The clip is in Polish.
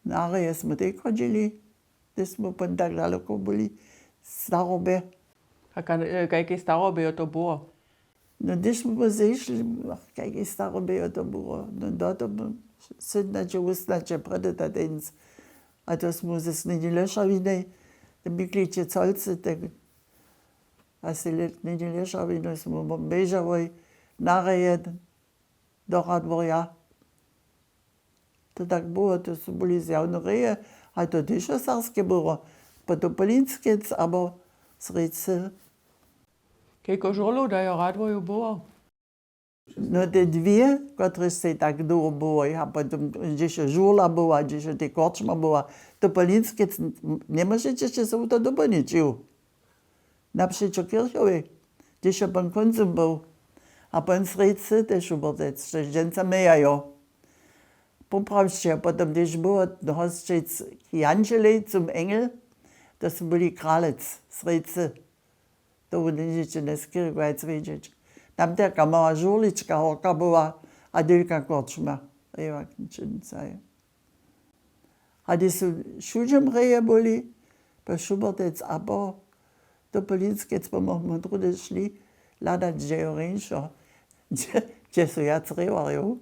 Nareje smo tek chodili, kde smo pa tak daleko boli, starobe. A kajke starobe to było? No gdy smo pa zišli, kaj starobe to bilo, no do 17-18 pred tadens. A to smo se snili lešavine, da bi kliče colce, a se snili lešavine smo bežavoj, nareje, dorad vorja. To tak było, to są byli zjawne reje, a to też sarskie było. Po to polinskie, albo sredce. Kejko žurlov da jo radvoju było? No te dwie, które się tak długo było, a potem gdzieś żurla była, gdzieś te korczma była, to polinskie nie możecie się sobie to dopełnić. Naprzeciw Kirchowej, gdzieś pan konsum był. A pan sredce też ubrzec, że dzięca mejają. Poprawście, potem też było do hościec Janczeli zum Engel, to są byli kralec, sredce. To będziecie na skierkowajc wiedzieć. Tam taka mała żurliczka horka była, a tylko korczma. Ewa Kinczyncaje. A gdy są siódem reje byli, po Schubertec, abo do Polinskiec, bo myśmy drugie szli, ladać dzieje ręczo, gdzie są jacy rewają.